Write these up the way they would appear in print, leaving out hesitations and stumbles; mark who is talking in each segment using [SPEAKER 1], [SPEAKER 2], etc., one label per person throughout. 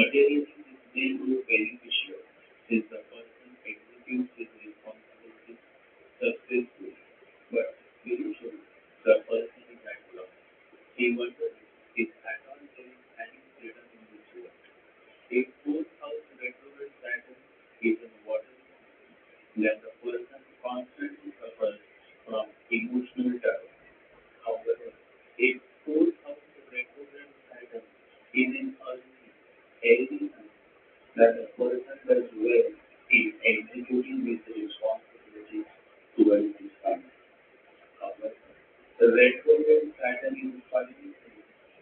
[SPEAKER 1] Materialism is mainly beneficial since the person executes his responsibilities successfully, but spiritually, the person is at loss. He wonders if at all there is any freedom in this world. If fourth house retrograde Saturn is in water sign, then the person constantly suffers from emotional turmoil. However, if fourth house retrograde Saturn is in early sign, then the person does well in executing his responsibilities towards his family. However, the retrograde Saturn in Pisces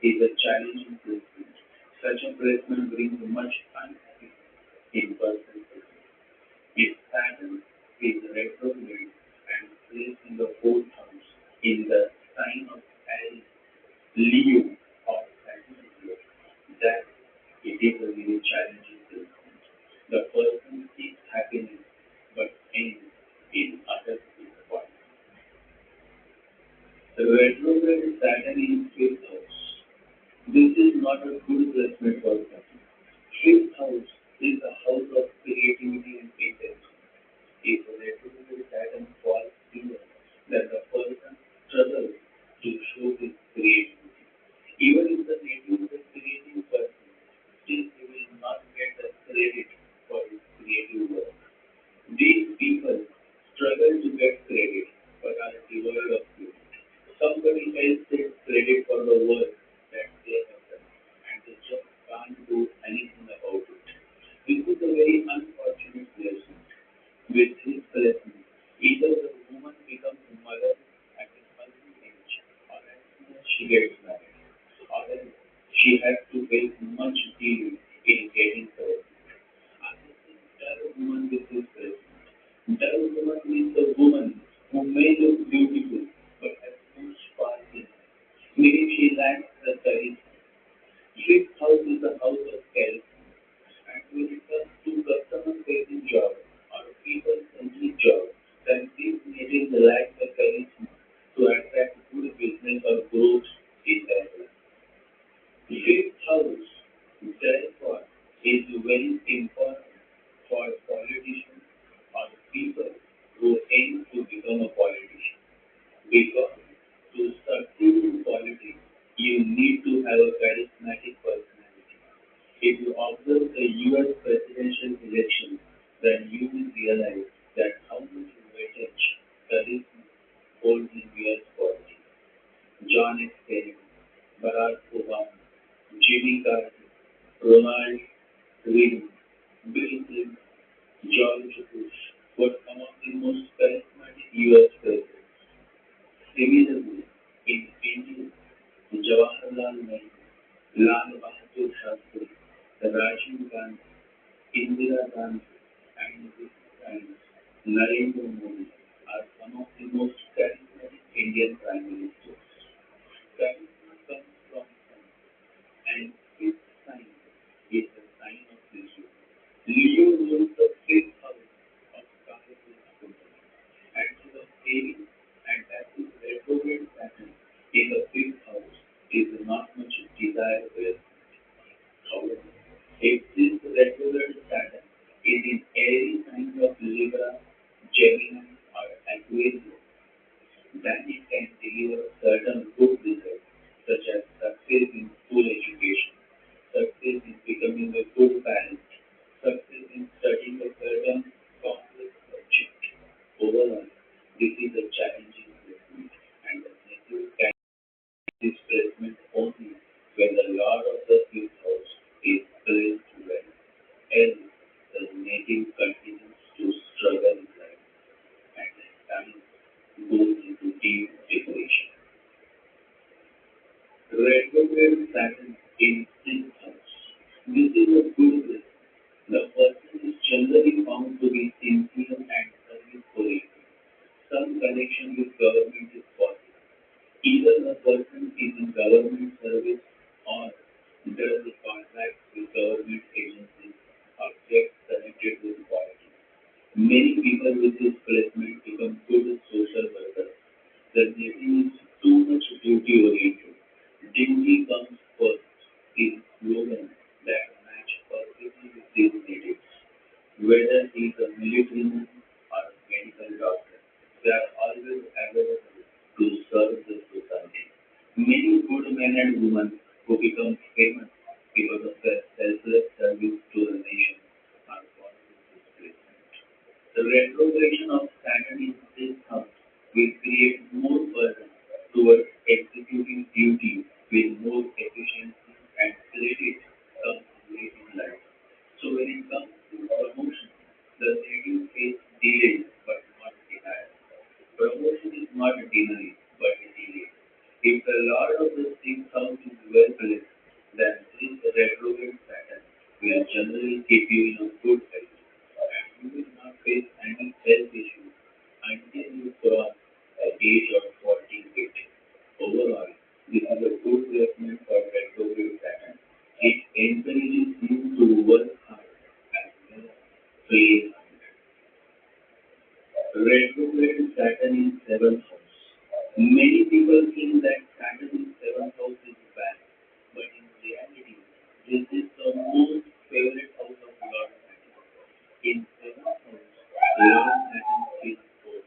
[SPEAKER 1] is a challenging placement. Such a placement brings much unhappiness in person's life. If Saturn is retrograde and placed in the fourth house in the sign of Aries, Leo, or Sagittarius, then it is a very challenging placement. The person seeks happiness but ends in utter disappointment. The retrograde Saturn in fifth house. This is not a good placement for them. Fifth house is the house of creativity and intelligence. If a retrograde Saturn falls here, then the person struggles to show his creativity. Even if the native is a creative person, still he will not get the credit for his creative work. These people struggle to get credit but are devoid of credit. Somebody else takes credit for the work that they have done and they just can't do anything about it. This is a very unfortunate placement. With this placement, either the woman becomes a mother at an early age or as soon as she gets married, or else she has to face much delay in getting pregnant. I think dull woman with this placement. Dull woman means a woman who may look beautiful but has no spark in her. Maybe she lacks the charisma. Fifth house is the house of charisma. And when it comes to customer-facing job or people-centric job, then these natives lack the charisma to attract good business or growth in their life. Fifth house, therefore, is very important for politicians or people who aim to become a politician. Because to succeed in politics, you need to have a charismatic personality. If you observe the US presidential election, then you will realize that how much weightage charisma holds in US politics. John F. Kennedy, Barack Obama, Jimmy Carter, Ronald Reagan, Bill Clinton, George Bush were some of the most charismatic US presidents. Similarly, in India, Jawaharlal Nehru, Lal Bahadur Shastri, Rajiv Gandhi, Indira Gandhi, and his friends Narendra Modi are some of the most charismatic Indian prime ministers. Charisma comes from sun, and fifth sign is the sign of Leo. Leo rules the fifth house of powerful company, and he was ailing, and as his retrograde Saturn in the fifth house is not much desirable. However, if this retrograde Saturn is in any signs of Libra, Gemini, or Aquarius, then it can deliver certain good results, such as success in school education, success in becoming a good parent, success in studying a certain complex subject. Overall, this is a challenging placement, and the native can this placement only when the Lord of the fifth house is placed well, else the native continues to struggle in life and at times goes into deep depression. Retrograde Saturn in sixth house. This is a good place. The person is generally found to be sincere and service oriented. Some connection with government is possible. Either the person is in government service or does the contracts with government agencies or gets connected with politics. Many people with this placement become good social workers. The native is too much duty oriented. Duty comes first is slogan that match serve the society. Many good men and women who become famous because of their selfless service to the nation are following this placement. The retrogression of Saturn in this house will create more burden towards executing duty with more efficiency and credit comes late in life. So when it comes to promotion, the native face delay but not denial. Promotion is not a denial but a delay. If the Lord of the sixth house is well placed, then this retrograde pattern will generally keep you in a good health and you will not face any health issues until you cross the age of 48. Overall, this is a good placement for retrograde pattern. It encourages you to work hard as well as play hard. Retrograde Saturn in seventh house. Many people think that Saturn in seventh house is bad, but in reality, this is the most favorite house of Lord Saturn. In seventh house, Lord Saturn is good.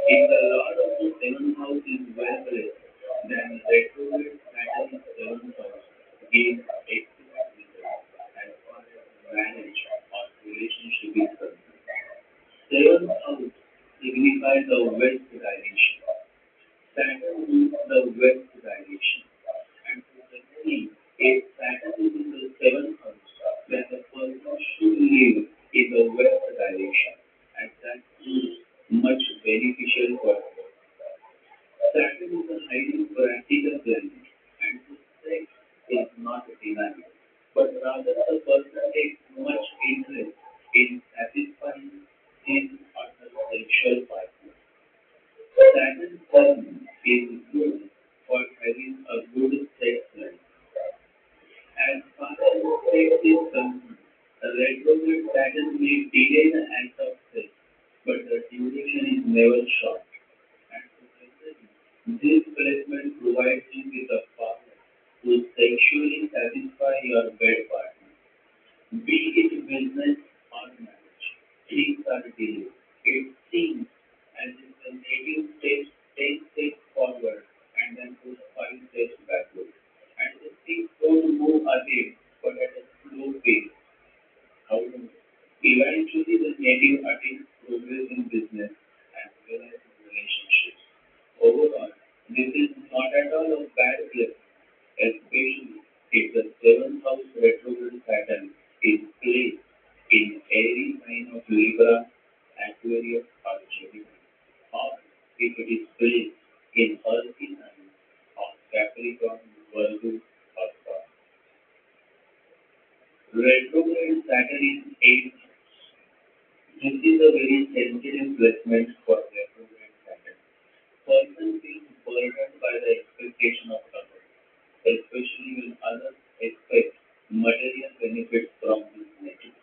[SPEAKER 1] If the Lord of the seventh house is well placed, then retrograde Saturn in seventh house gives excellent results as far as marriage or relationship is concerned. Seventh house signifies the west direction. Saturn is the west direction. And so generally, if Saturn is in the seventh house, then the person should live in the west direction. And that is much beneficial for them. Saturn is a highly practical planet, and so sex is not a denial, but rather the person takes much interest in satisfying his or her sexual partner. Saturn's sun is good for having a good sex life. As far as sex is concerned, a retrograde Saturn may delay the act of sex, but the duration is never short. And so generally, this placement provides you with the power to sexually satisfy your bed partner. Be it business or marriage, things are delayed. It seems as if the native takes 10 steps forward and then puts 5 steps backward. And the things don't move ahead but at a slow pace. However, eventually the native attains progress in business as well as in relationships. Overall, this is not at all a bad place, especially if the seventh house retrograde pattern is placed in every sign of Libra, Aquarius, or Gemini, or if it is placed in earthy signs of Capricorn, Virgo, or Taurus. Retrograde Saturn is 8th house. This is a very sensitive placement for retrograde Saturn. Person feels burdened by the expectation of others, especially when others expect material benefits from this native.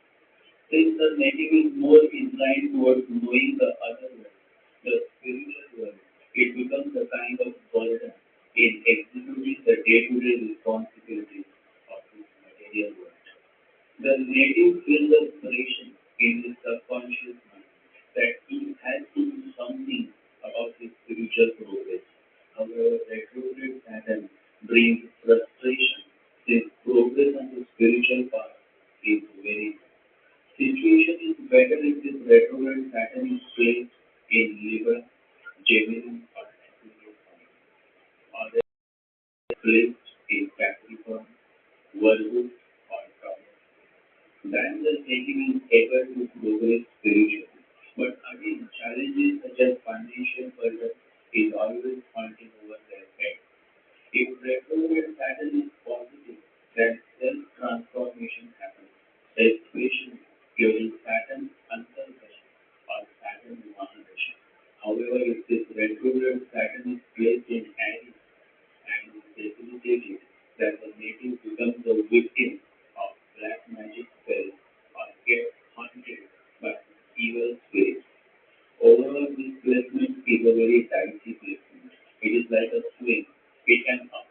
[SPEAKER 1] Since the native is more inclined towards knowing the other world, the spiritual world, it becomes a kind of burden in executing the day-to-day responsibilities of this material world. The native feels the pressure in his subconscious mind that he has to do something about his spiritual progress. However, retrograde Saturn brings frustration since progress on the spiritual path is very low. Situation is better if this retrograde Saturn is placed in Libra, Gemini, or Aquarius sign, or placed in Capricorn, Virgo, or Taurus. Then the thinking is able to progress spiritually. But again, challenges such as financial burden is always haunting over their head. If retrograde Saturn is